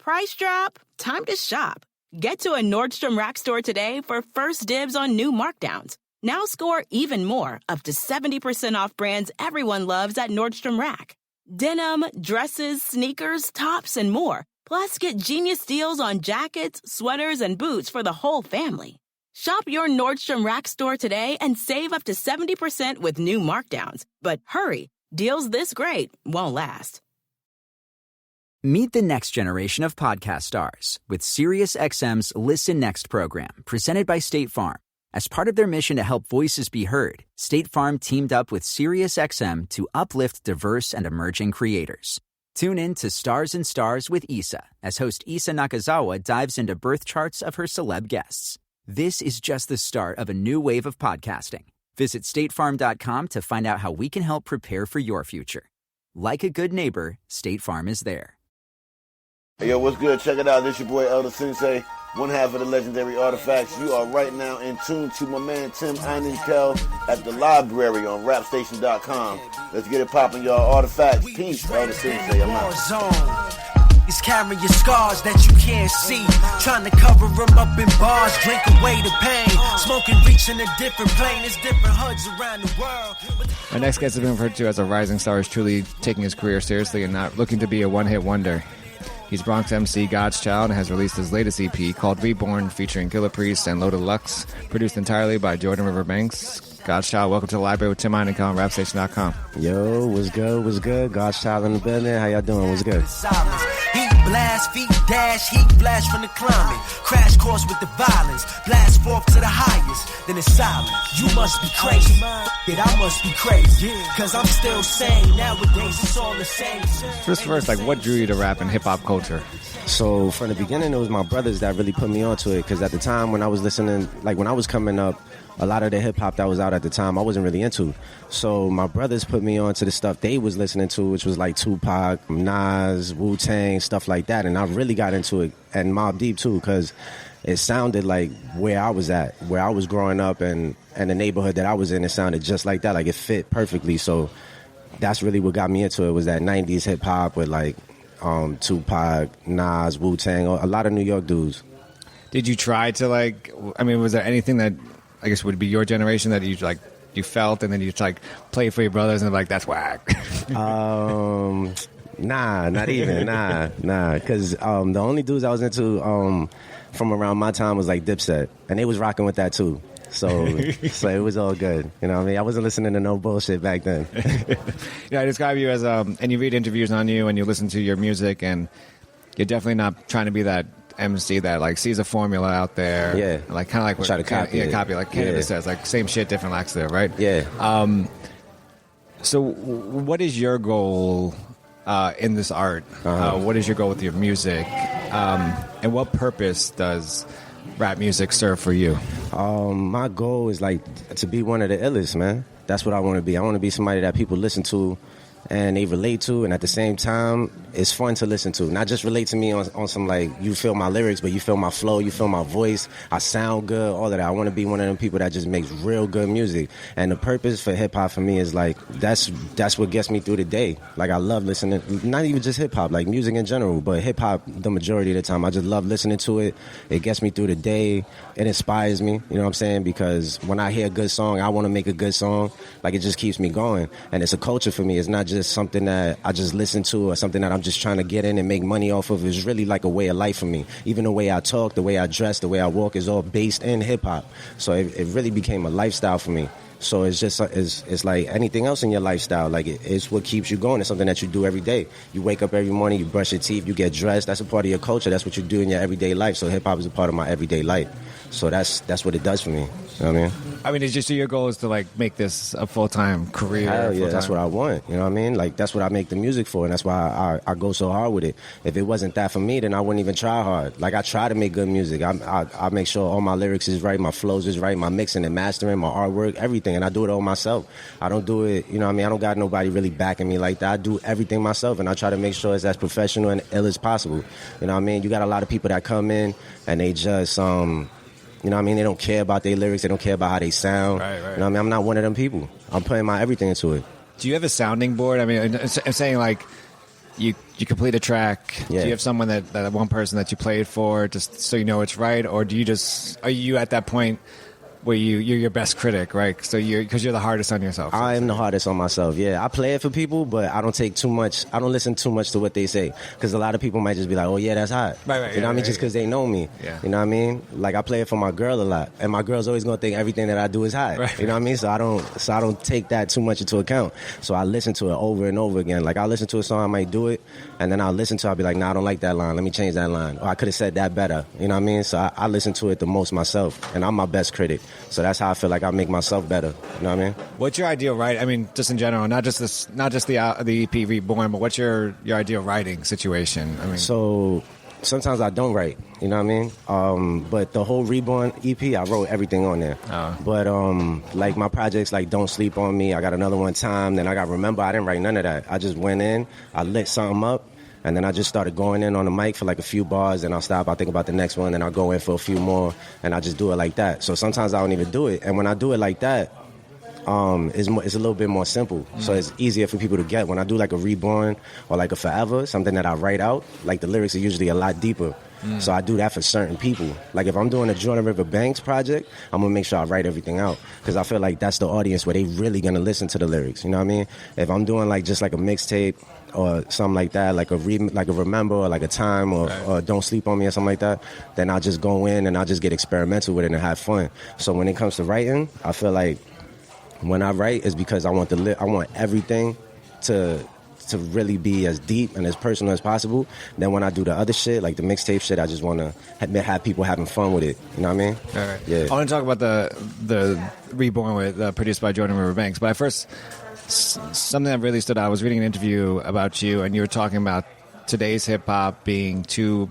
Price drop? Time to shop. Get to a Nordstrom Rack store today for first dibs on new markdowns. Now score even more, up to 70% off brands everyone loves at Nordstrom Rack. Denim, dresses, sneakers, tops, and more. Plus, get genius deals on jackets, sweaters, and boots for the whole family. Shop your Nordstrom Rack store today and save up to 70% with new markdowns. But hurry, deals this great won't last. Meet the next generation of podcast stars with SiriusXM's Listen Next program, presented by State Farm. As part of their mission to help voices be heard, State Farm teamed up with SiriusXM to uplift diverse and emerging creators. Tune in to Stars and Stars with Issa, as host Issa Nakazawa dives into birth charts of her celeb guests. This is just the start of a new wave of podcasting. Visit statefarm.com to find out how we can help prepare for your future. Like a good neighbor, State Farm is there. Hey, yo, what's good? Check it out. This your boy Elder Sensei, one half of the legendary Artifacts. You are right now in tune to my man Tim Einenkel at the library on rapstation.com. Let's get it popping, y'all. Artifacts, peace. Elder Sensei, I'm out. He's carrying scars that you can't see. Trying to cover them up in bars, drink away the pain. Smoking, reaching a different plane. There's different hoods around the world. Our next guest has been referred to as a rising star, is truly taking his career seriously and not looking to be a one-hit wonder. He's Bronx MC Godz Chyld and has released his latest EP called Reborn, featuring Killah Priest and Loaded Lux, produced entirely by Jordan Riverbanks. Godz Chyld, welcome to the library with Tim Einenkel on rapstation.com. Yo, what's good? What's good? Godz Chyld in the building. How y'all doing? What's good? Heat blast, feet dash, heat flash from the climbing. Crash course with the violence. Blast forth to the highest. Then it's silent. You must be crazy. I must be crazy. Cause I'm still sane. Nowadays it's all the same. First, like, what drew you to rap and hip-hop culture? So from the beginning, it was my brothers that really put me onto it. Because at the time when I was listening, like when I was coming up, a lot of the hip-hop that was out at the time, I wasn't really into. So my brothers put me on to the stuff they was listening to, which was like Tupac, Nas, Wu-Tang, stuff like that. And I really got into it, and Mobb Deep too, because it sounded like where I was at, where I was growing up, and the neighborhood that I was in, it sounded just like that. Like, it fit perfectly. So that's really what got me into it, was that 90s hip-hop with like Tupac, Nas, Wu-Tang, a lot of New York dudes. Did you try to, like, I mean, was there anything that I guess would be your generation that you felt, and then you like play for your brothers and like, that's whack? Nah, not even. Nah. Because the only dudes I was into from around my time was like Dipset, and they was rocking with that too. So it was all good. You know what I mean? I wasn't listening to no bullshit back then. Yeah, I describe you as, and you read interviews on you and you listen to your music, and you're definitely not trying to be that MC that like sees a formula out there, yeah, like kind of like what, try to copy, copy like Cannabis says, like same shit, different lacks there, right? Yeah. So, what is your goal in this art? What is your goal with your music, and what purpose does rap music serve for you? My goal is like to be one of the illest, man. That's what I want to be. I want to be somebody that people listen to and they relate to, and at the same time, it's fun to listen to. Not just relate to me on some, like, you feel my lyrics, but you feel my flow, you feel my voice, I sound good, all of that. I want to be one of them people that just makes real good music. And the purpose for hip-hop for me is, like, that's what gets me through the day. Like, I love listening, not even just hip-hop, like music in general, but hip-hop the majority of the time. I just love listening to it. It gets me through the day. It inspires me, you know what I'm saying? Because when I hear a good song, I want to make a good song. Like, it just keeps me going. And it's a culture for me. It's not just something that I just listen to or something that I'm just trying to get in and make money off of. It's really like a way of life for me. Even the way I talk, the way I dress, the way I walk is all based in hip-hop. So it really became a lifestyle for me. So it's just it's like anything else in your lifestyle. Like, it's what keeps you going. It's something that you do every day. You wake up every morning, you brush your teeth, you get dressed. That's a part of your culture. That's what you do in your everyday life. So hip-hop is a part of my everyday life. So that's what it does for me. You know what I mean? I mean, it's just your goal is to, like, make this a full-time career. Hell yeah, that's what I want. You know what I mean? Like, that's what I make the music for, and that's why I go so hard with it. If it wasn't that for me, then I wouldn't even try hard. Like, I try to make good music. I make sure all my lyrics is right, my flows is right, my mixing and mastering, my artwork, everything, and I do it all myself. I don't do it, you know what I mean? I don't got nobody really backing me like that. I do everything myself, and I try to make sure it's as professional and ill as possible. You know what I mean? You got a lot of people that come in, and they just, you know what I mean? They don't care about their lyrics. They don't care about how they sound. Right. You know what I mean? I'm not one of them people. I'm putting my everything into it. Do you have a sounding board? I mean, I'm saying, like, you complete a track. Yeah. Do you have someone that one person that you play it for, just so you know it's right, or are you at that point where you're your best critic, right? So because you're the hardest on yourself. I am the hardest on myself. Yeah, I play it for people, but I don't take too much. I don't listen too much to what they say, because a lot of people might just be like, "Oh yeah, that's hot." Right. You know what I mean? Just because they know me. Yeah. You know what I mean? Like I play it for my girl a lot, and my girl's always gonna think everything that I do is hot. Right. You know what I mean? So I don't take that too much into account. So I listen to it over and over again. Like I listen to a song, I might do it, and then I'll listen to it, I'll be like, "Nah, I don't like that line. Let me change that line. Or I could have said that better." You know what I mean? So I listen to it the most myself, and I'm my best critic. So that's how I feel like I make myself better. You know what I mean? What's your ideal write? I mean, just in general, not just the EP Reborn, but what's your ideal writing situation? I mean, so sometimes I don't write. You know what I mean? But the whole Reborn EP, I wrote everything on there. Oh. But like my projects, like Don't Sleep on Me, I got another one, Time. Then I got Remember. I didn't write none of that. I just went in, I lit something up. And then I just started going in on the mic for like a few bars, and I'll stop, I'll think about the next one, and I'll go in for a few more, and I just do it like that. So sometimes I don't even do it. And when I do it like that, it's a little bit more simple. So it's easier for people to get. When I do like a Reborn or like a Forever, something that I write out, like the lyrics are usually a lot deeper. So I do that for certain people. Like if I'm doing a Jordan River Banks project, I'm going to make sure I write everything out, because I feel like that's the audience where they really going to listen to the lyrics. You know what I mean? If I'm doing like just like a mixtape or something like that, like a Remember or like a Time or Don't Sleep on Me or something like that, then I'll just go in and I'll just get experimental with it and have fun. So when it comes to writing, I feel like when I write, it's because I want everything to really be as deep and as personal as possible. Then when I do the other shit, like the mixtape shit, I just want to have people having fun with it. You know what I mean? all right. Yeah. I want to talk about the Reborn with produced by Jordan River Banks, but first, something that really stood out. I was reading an interview about you, and you were talking about today's hip hop being pretty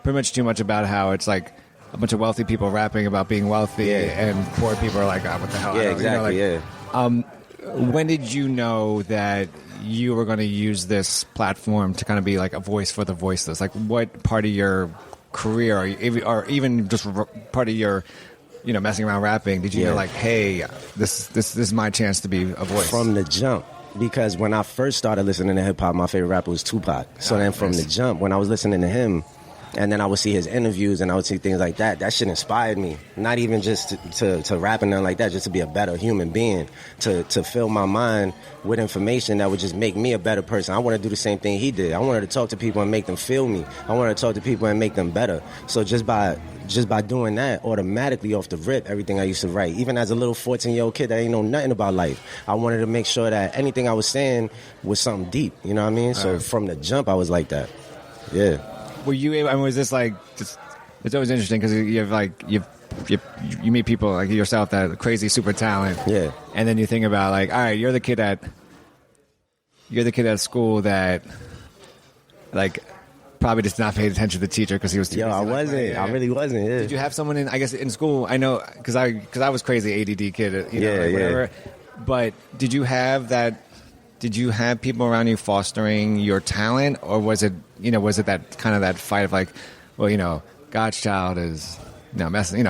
much too much about how it's like a bunch of wealthy people rapping about being wealthy, and poor people are like, oh, what the hell? Yeah, exactly. When did you know that you were going to use this platform to kind of be like a voice for the voiceless? Like, what part of your career, or even just part of your, messing around rapping, did you know, like, hey, this is my chance to be a voice? From the jump. Because when I first started listening to hip hop, my favorite rapper was Tupac. So then from the jump, when I was listening to him, and then I would see his interviews and I would see things like that, that shit inspired me. Not even just to rap and nothing like that, just to be a better human being, to fill my mind with information that would just make me a better person. I want to do the same thing he did. I wanted to talk to people and make them feel me. I wanted to talk to people and make them better. So just by doing that, automatically off the rip, everything I used to write, even as a little 14-year-old kid that ain't know nothing about life, I wanted to make sure that anything I was saying was something deep. You know what I mean? So from the jump, I was like that. Yeah. Were you able, I mean, was this like, just, it's always interesting because you have like, you meet people like yourself that have crazy super talent. Yeah. And then you think about like, all right, you're the kid at school that like probably just not paid attention to the teacher because he was too busy. I wasn't. I really wasn't. Yeah. Did you have someone in school? I know because I was crazy ADD kid, whatever. But did you have that? Did you have people around you fostering your talent, or was it that kind of that fight of like, well, Godz Chyld is messing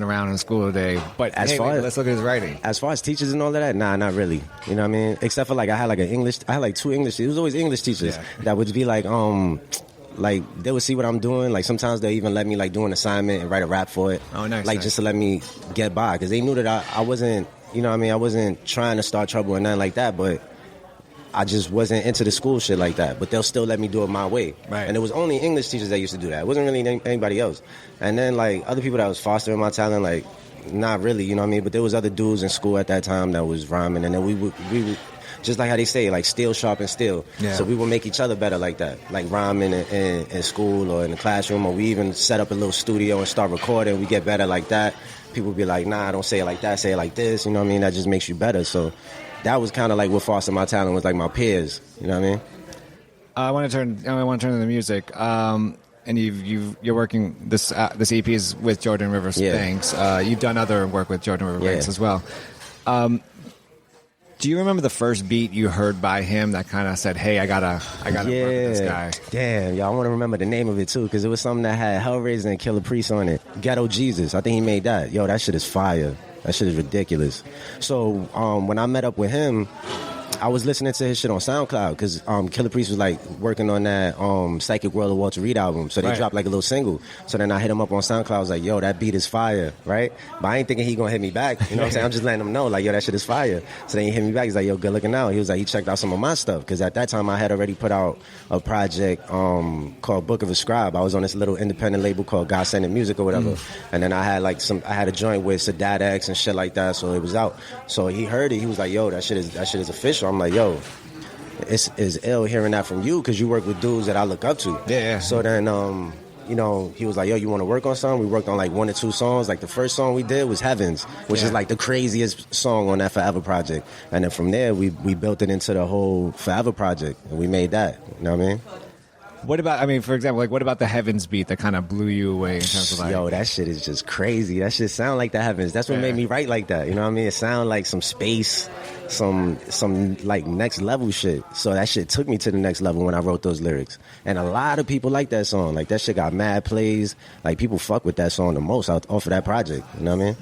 around in school today, but let's look at his writing. As far as teachers and all of that, nah, not really. You know what I mean? Except for like I had like 2 English. It was always English teachers that would be like they would see what I'm doing. Like sometimes they even let me like do an assignment and write a rap for it. Oh, nice. Like just to let me get by, because they knew that I wasn't. You know what I mean? I wasn't trying to start trouble or nothing like that, but I just wasn't into the school shit like that. But they'll still let me do it my way. Right. And it was only English teachers that used to do that. It wasn't really anybody else. And then, like, other people that was fostering my talent, like, not really, you know what I mean? But there was other dudes in school at that time that was rhyming. And then we would just like how they say, like, steel sharpen steel. Yeah. So we would make each other better like that. Like, rhyming in school or in the classroom. Or we even set up a little studio and start recording. We get better like that. People be like, nah, don't say it like that. Say it like this. You know what I mean? That just makes you better. So that was kind of like what fostered my talent, was like my peers. You know what I mean? I want to turn to the music. And you're working this EP is with Jordan River Banks. You've done other work with Jordan River Banks as well. Do you remember the first beat you heard by him that kind of said, "Hey, I gotta work with this guy"? Damn, y'all, I want to remember the name of it too, because it was something that had Hellraiser and Killah Priest on it. Ghetto Jesus, I think he made that. Yo, that shit is fire. That shit is ridiculous. So when I met up with him, I was listening to his shit on SoundCloud because Killah Priest was like working on that Psychic World of Walter Reed album. So they dropped like a little single. So then I hit him up on SoundCloud. I was like, yo, that beat is fire, right? But I ain't thinking he gonna hit me back. You know what I'm saying? I'm just letting him know, like, yo, that shit is fire. So then he hit me back. He's like, yo, good looking out. He was like, he checked out some of my stuff because at that time I had already put out a project called Book of a Scribe. I was on this little independent label called God Sending Music or whatever. And then I had a joint with Sadat X and shit like that. So it was out. So he heard it. He was like, yo, that shit is official. I'm like, yo, it's ill hearing that from you because you work with dudes that I look up to. Yeah. So then, you know, he was like, yo, you want to work on something? We worked on like 1 or 2 songs. Like the first song we did was Heavens, which is like the craziest song on that Forever project. And then from there, we built it into the whole Forever project. And we made that. You know what I mean? What about, I mean, for example, like what about the Heavens beat that kind of blew you away in terms of like... Yo, that shit is just crazy. That shit sound like the Heavens. That's what made me write like that. You know what I mean? It sound like some space, some like next level shit. So that shit took me to the next level when I wrote those lyrics. And a lot of people like that song. Like that shit got mad plays. Like people fuck with that song the most off of that project. You know what I mean?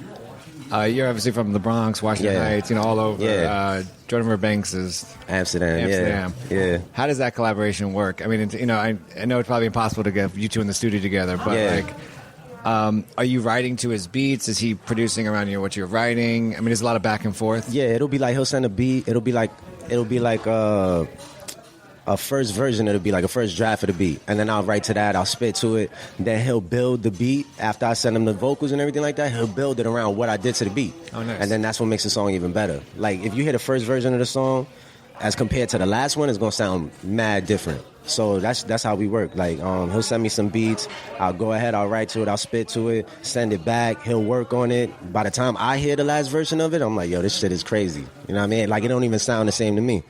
You're obviously from the Bronx, Washington Heights, you know, all over. Yeah. Jordan Verbanks is Amsterdam. Yeah. How does that collaboration work? I mean, you know, I know it's probably impossible to get you two in the studio together, but like, are you writing to his beats? Is he producing around what you're writing? I mean, there's a lot of back and forth. Yeah, it'll be like he'll send a beat. It'll be like a first version. It'll be like a first draft of the beat, and then I'll write to that. I'll spit to it. Then he'll build the beat after I send him the vocals and everything like that. He'll build it around what I did to the beat. Oh, nice. And then that's what makes the song even better. Like if you hear the first version of the song as compared to the last one, it's gonna sound mad different. So that's how we work. Like he'll send me some beats. I'll go ahead. I'll write to it. I'll spit to it. Send it back. He'll work on it. By the time I hear the last version of it, I'm like, yo, this shit is crazy. You know what I mean? Like it don't even sound the same to me.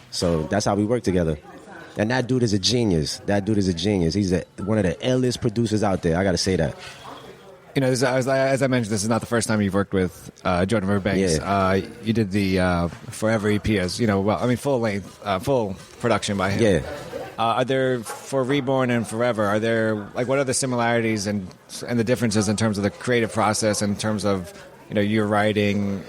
So that's how we work together. And that dude is a genius. He's one of the illest producers out there. I got to say that. You know, as I mentioned, this is not the first time you've worked with Jordan Verbanks. Yeah. You did the Forever EP as, you know, well, I mean, full length, full production by him. Yeah. Are there, for Reborn and Forever, are there, like, what are the similarities and the differences in terms of the creative process, in terms of, you know, your writing?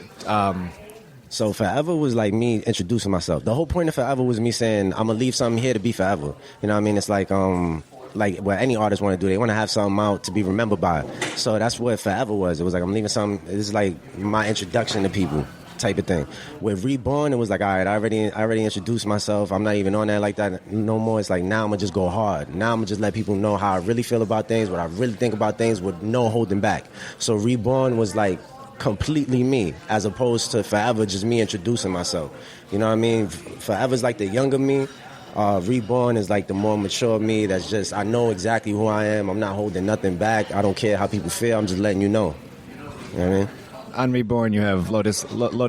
So Forever was like me introducing myself. The whole point of Forever was me saying, I'm going to leave something here to be forever. You know what I mean? It's like what any artist want to do. They want to have something out to be remembered by. So that's what Forever was. It was like, I'm leaving something. This is like my introduction to people type of thing. With Reborn, it was like, all right, I already introduced myself. I'm not even on that like that no more. It's like, now I'm going to just go hard. Now I'm going to just let people know how I really feel about things, what I really think about things with no holding back. So Reborn was like completely me, as opposed to Forever just me introducing myself. You know what I mean? Forever's like the younger me. Reborn is like the more mature me. That's just, I know exactly who I am. I'm not holding nothing back. I don't care how people feel. I'm just letting you know. You know what I mean? On Reborn, you have Loaded Lux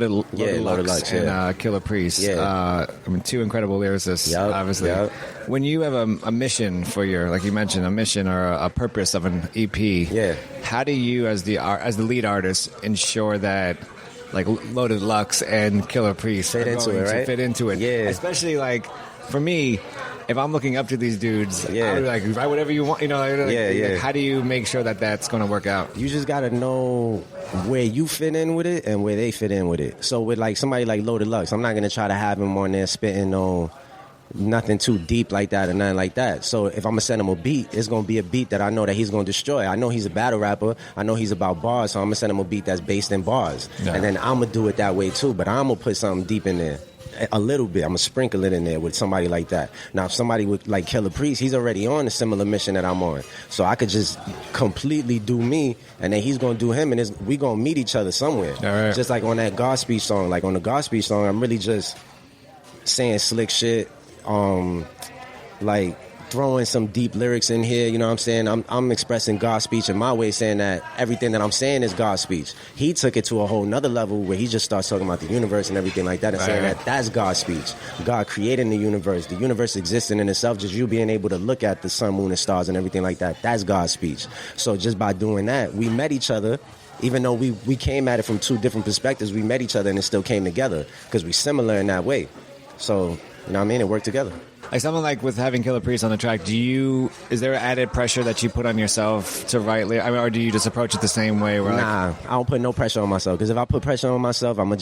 and Killah Priest. Yeah. I mean, two incredible lyricists, obviously. Yep. When you have a mission for like you mentioned, a mission or a purpose of an EP, how do you, as the lead artist, ensure that like Loaded Lux and Killah Priest fit into it? Yeah. Especially like for me, if I'm looking up to these dudes, I'll be like, write whatever you want, you know. Like, how do you make sure that that's going to work out? You just got to know where you fit in with it and where they fit in with it. So with like somebody like Loaded Lux, I'm not going to try to have him on there spitting on nothing too deep like that or nothing like that. So if I'm going to send him a beat, it's going to be a beat that I know that he's going to destroy. I know he's a battle rapper. I know he's about bars, so I'm going to send him a beat that's based in bars. Yeah. And then I'm going to do it that way too, but I'm going to put something deep in there. A little bit. I'm going to sprinkle it in there with somebody like that. Now, if somebody with like Killah Priest, he's already on a similar mission that I'm on. So I could just completely do me, and then he's going to do him, and we going to meet each other somewhere. All right. Just like on that Godz Speech song. Like on the Godz Speech song, I'm really just saying slick shit, like throwing some deep lyrics in here, you know what I'm saying? I'm expressing God's speech in my way, saying that everything that I'm saying is God's speech. He took it to a whole nother level where he just starts talking about the universe and everything like that and saying that that's God's speech. God creating the universe existing in itself, just you being able to look at the sun, moon, and stars and everything like that, that's God's speech. So just by doing that, we met each other. Even though we came at it from two different perspectives, we met each other and it still came together because we're similar in that way. So, you know what I mean? It worked together. Like someone like with having Killah Priest on the track, is there added pressure that you put on yourself to write? Or do you just approach it the same way? Nah, I don't put no pressure on myself, because if I put pressure on myself, I'm a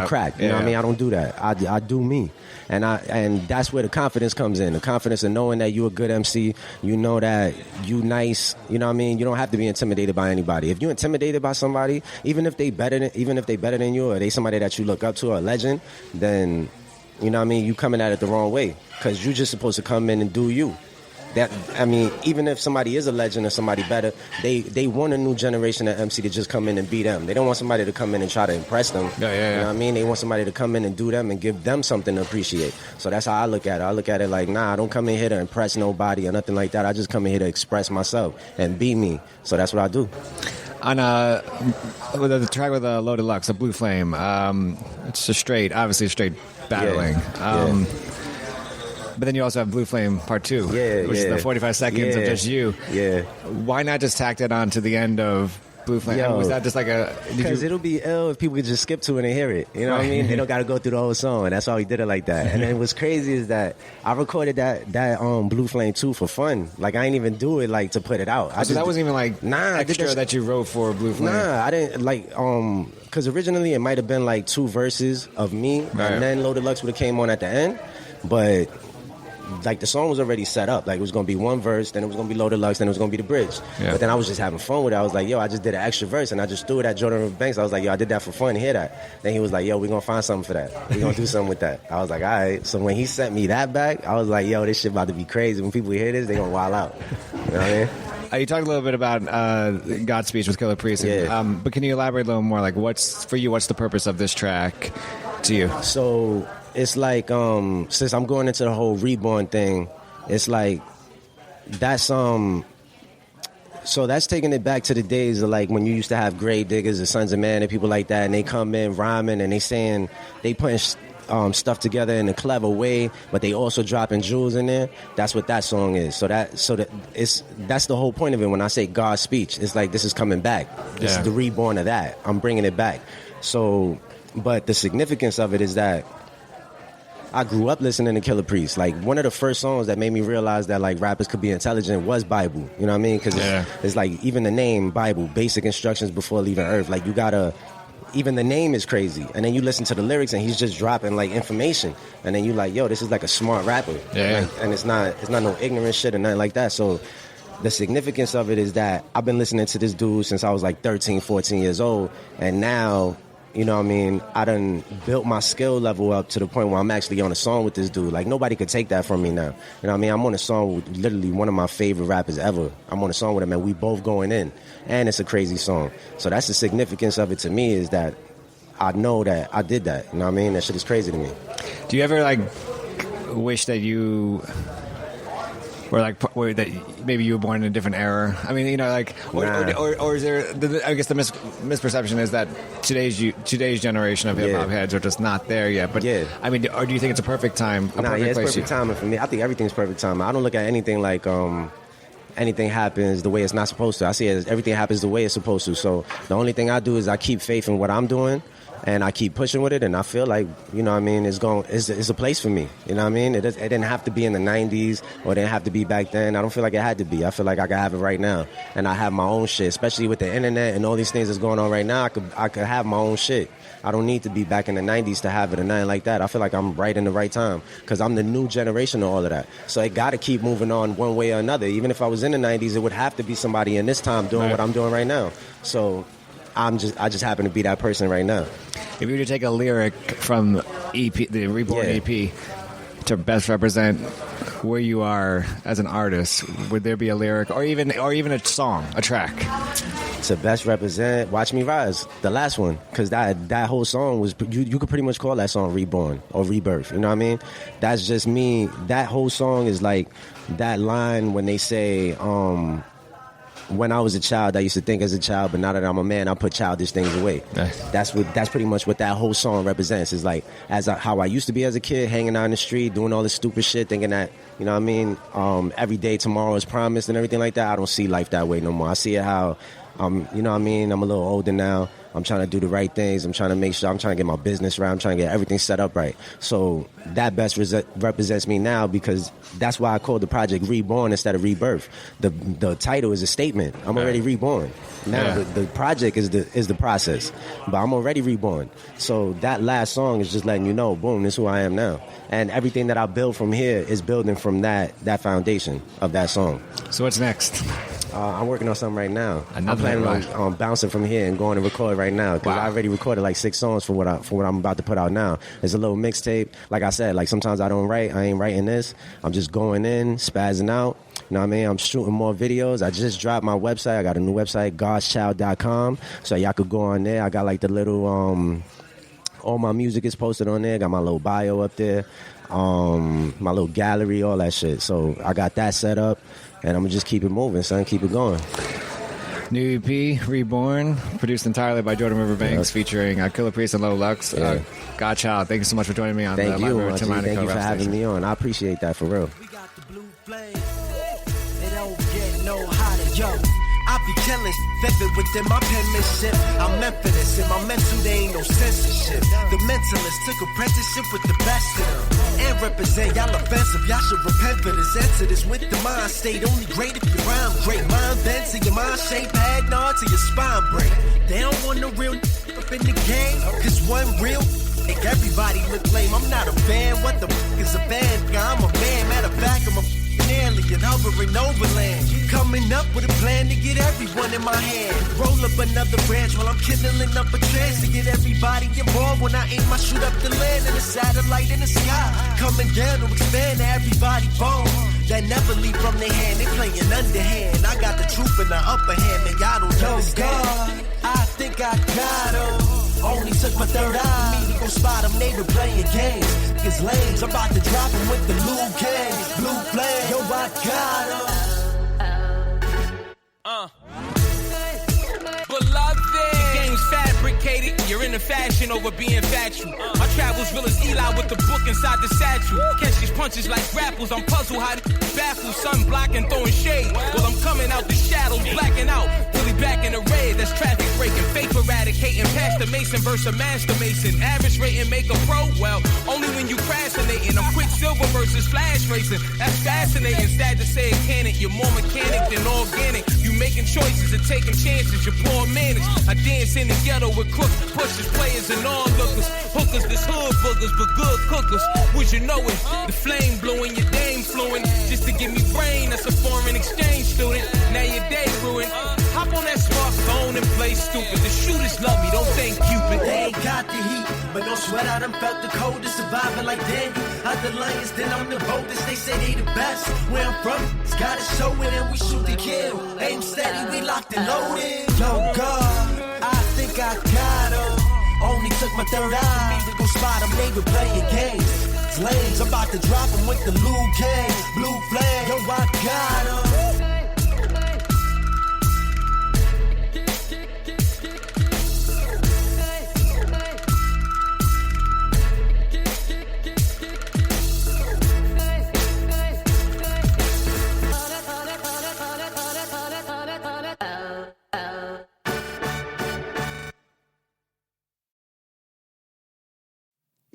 crack. You know what I mean? I don't do that. I do me. And that's where the confidence comes in. The confidence of knowing that you're a good MC. You know that you nice. You know what I mean? You don't have to be intimidated by anybody. If you're intimidated by somebody, even if they better than you, or they somebody that you look up to, or a legend, then you know what I mean, you coming at it the wrong way, because you're just supposed to come in and do you. Even if somebody is a legend or somebody better, they want a new generation of MC to just come in and be them. They don't want somebody to come in and try to impress them. You know what I mean? They want somebody to come in and do them and give them something to appreciate. So that's how I look at it. I look at it like, nah, I don't come in here to impress nobody or nothing like that. I just come in here to express myself and be me. So that's what I do. On with the track with Loaded Lux, a Blue Flame, it's obviously straight battling. But then you also have Blue Flame Part 2, which is the 45 seconds of just you. Yeah. Why not just tack that on to the end of Blue Flame? Was that just like because it'll be ill if people could just skip to it and hear it. You know what I mean? They don't got to go through the whole song, and that's why we did it like that. And then what's crazy is that I recorded that Blue Flame 2 for fun. Like, I ain't even do it like to put it out. So that wasn't even like extra that you wrote for Blue Flame? Nah, I didn't because originally it might have been like 2 verses of me, and then Loaded Lux would have came on at the end, but like the song was already set up. Like, it was going to be 1 verse, then it was going to be Loaded Lux, then it was going to be the bridge. But then I was just having fun with it. I was like, yo, I just did an extra verse, and I just threw it at Jordan Banks. I was like, yo, I did that for fun, hear that. Then he was like, yo, we're going to find something for that. We're going to do something with that. I was like, all right. So when he sent me that back, I was like, yo, this shit about to be crazy. When people hear this, they going to wild out. You know what I mean? You talked a little bit about God's Speech with Killah Priest. But can you elaborate a little more? Like, what's the purpose of this track to you? So it's like, since I'm going into the whole Reborn thing, it's like that's so that's taking it back to the days of like when you used to have grave diggers or Sons of Man and people like that, and they come in rhyming and they putting stuff together in a clever way, but they also dropping jewels in there. That's what that song is. That's the whole point of it. When I say God's Speech, it's like this is coming back. This is the reborn of that. I'm bringing it back. So, but the significance of it is that I grew up listening to Killah Priest. Like, one of the first songs that made me realize that like rappers could be intelligent was Bible. You know what I mean? Because it's like, even the name Bible, basic instructions before leaving Earth. Like, even the name is crazy. And then you listen to the lyrics and he's just dropping like information. And then you like, yo, this is like a smart rapper. Like, and it's not no ignorant shit or nothing like that. So the significance of it is that I've been listening to this dude since I was like 13, 14 years old. And now, you know what I mean, I done built my skill level up to the point where I'm actually on a song with this dude. Like, nobody could take that from me now. You know what I mean? I'm on a song with literally one of my favorite rappers ever. I'm on a song with him, and we both going in. And it's a crazy song. So that's the significance of it to me, is that I know that I did that. You know what I mean? That shit is crazy to me. Do you ever, like, wish that you were that maybe you were born in a different era? I mean, you know, like, or is there? I guess the misperception is that today's generation of hip hop heads are just not there yet. But I mean, or do you think it's a perfect time? It's perfect timing for me. I think everything's perfect timing. I don't look at anything like anything happens the way it's not supposed to. I see it as everything happens the way it's supposed to. So the only thing I do is I keep faith in what I'm doing, and I keep pushing with it, and I feel like, you know what I mean, it's a place for me. You know what I mean? It didn't have to be in the 90s, or it didn't have to be back then. I don't feel like it had to be. I feel like I can have it right now. And I have my own shit, especially with the internet and all these things that's going on right now. I could have my own shit. I don't need to be back in the 90s to have it or nothing like that. I feel like I'm right in the right time, because I'm the new generation of all of that. So it got to keep moving on one way or another. Even if I was in the 90s, it would have to be somebody in this time doing what I'm doing right now. So I just happen to be that person right now. If you were to take a lyric from the Reborn EP to best represent where you are as an artist, would there be a lyric or even a song, a track? To best represent Watch Me Rise, the last one, because that whole song was, you could pretty much call that song Reborn or Rebirth. You know what I mean? That's just me. That whole song is like that line when they say, when I was a child, I used to think as a child, but now that I'm a man, I put childish things away. That's pretty much what that whole song represents. Is like how I used to be as a kid, hanging out in the street, doing all this stupid shit, thinking that, you know what I mean, every day tomorrow is promised and everything like that. I don't see life that way no more. I see it how, you know what I mean, I'm a little older now. I'm trying to do the right things. I'm trying to make sure, I'm trying to get my business right. I'm trying to get everything set up right. So that best represents me now, because that's why I called the project Reborn instead of Rebirth. The title is a statement. I'm already reborn. Now the project is the process, but I'm already reborn. So that last song is just letting you know, boom, this is who I am now. And everything that I build from here is building from that foundation of that song. So what's next? I'm working on something right now. I'm planning on bouncing from here and going to record right now, because I already recorded like 6 songs for what I'm about to put out now. It's a little mixtape. Like I said, like sometimes I don't write. I ain't writing this. I'm just going in, spazzing out. You know what I mean? I'm shooting more videos. I just dropped my website. I got a new website, GodzChyld.com. So y'all could go on there. I got like the little, all my music is posted on there. Got my little bio up there, my little gallery, all that shit. So I got that set up, and I'm going to just keep it moving, son. Keep it going. New EP, Reborn, produced entirely by Jordan Riverbanks, featuring Killah Priest and Low Lux. Godz Chyld, thank you so much for joining me on the Library with Tim Einenkel. Thank you for having me on. I appreciate that, for real. We got the blue flame. They don't get no hotter, yo. I be killing vivid within my penmanship. I'm meant for this. In my mental, there ain't no censorship. The mentalist took apprenticeship with the best of them. And represent y'all offensive. Y'all should repent for this. Answer this with the mind state. Only great if you rhyme great. Mind bend to your mind shape. Head nod to your spine break. They don't want no real up in the game. Cause one real make everybody look lame. I'm not a fan. What the is a band? I'm a man. Matter of fact, I'm a alien hovering overland. Coming up with a plan to get everyone in my hand. Roll up another branch while I'm kindling up a trance to get everybody involved. When I aim, I shoot up the land and a satellite in the sky. Coming down to expand to everybody bone. That never leave from their hand. They playing underhand. I got the truth in the upper hand, man. Y'all don't understand. God, I think I got 'em. Only took my third eye for me to go spot 'em. They been playing games. Cause lanes, I'm about to drop 'em with the blue gang. Blue flame, yo, I got 'em. Beloved, the game's fabricated. You're into fashion over being factual. My travels real as Eli with the book inside the satchel. Catch these punches like grapples. I'm puzzled how to baffle. Sun blocking, throwing shade. Well, I'm coming out the shadows, blacking out. Really back in the red. That's traffic breaking, faith eradicating. Past the Mason versus a Master Mason. Average rating make a pro. Well, only when you crashinating. I'm Quicksilver versus Flash racing. That's fascinating. Sad to say it can't. You're more mechanic than organic. You making choices and taking chances. You're poor managed. I dance in the ghetto with crooks, pushers, players, and all lookers. Hookers, this hood boogers, but good cookers. Would you know it? The flame blowing, your dame fluent. Just to give me brain, that's a foreign exchange student. Now your day ruined. Hop on that smartphone and play stupid. The shooters love me, don't thank Cupid. They ain't got the heat, but no sweat. I done felt the coldest, surviving like Daniel. Other lions, then I'm the boldest. They say they the best. Where I'm from, it's gotta show it, and we shoot to kill. Aim steady, we locked and loaded. Yo, God, I think I got 'em. Only took my third eye to go spot 'em. They been playing games. It's lanes, I'm about to drop 'em with the blue gang. Blue flag, yo, I got 'em.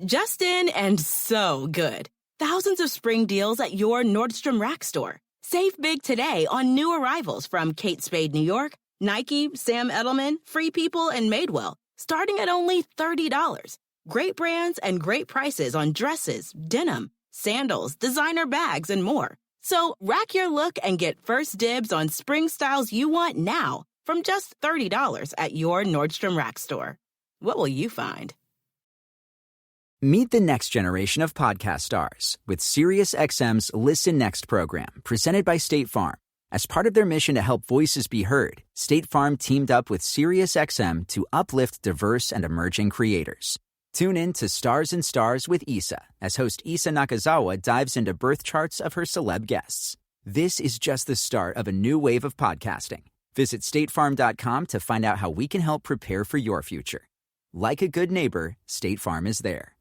Just in and so good. Thousands of spring deals at your Nordstrom Rack store. Save big today on new arrivals from Kate Spade New York, Nike, Sam Edelman, Free People, and Madewell, starting at only $30. Great brands and great prices on dresses, denim, sandals, designer bags, and more. So rack your look and get first dibs on spring styles you want now from just $30 at your Nordstrom Rack store. What will you find? Meet the next generation of podcast stars with SiriusXM's Listen Next program, presented by State Farm. As part of their mission to help voices be heard, State Farm teamed up with SiriusXM to uplift diverse and emerging creators. Tune in to Stars and Stars with Issa, as host Issa Nakazawa dives into birth charts of her celeb guests. This is just the start of a new wave of podcasting. Visit statefarm.com to find out how we can help prepare for your future. Like a good neighbor, State Farm is there.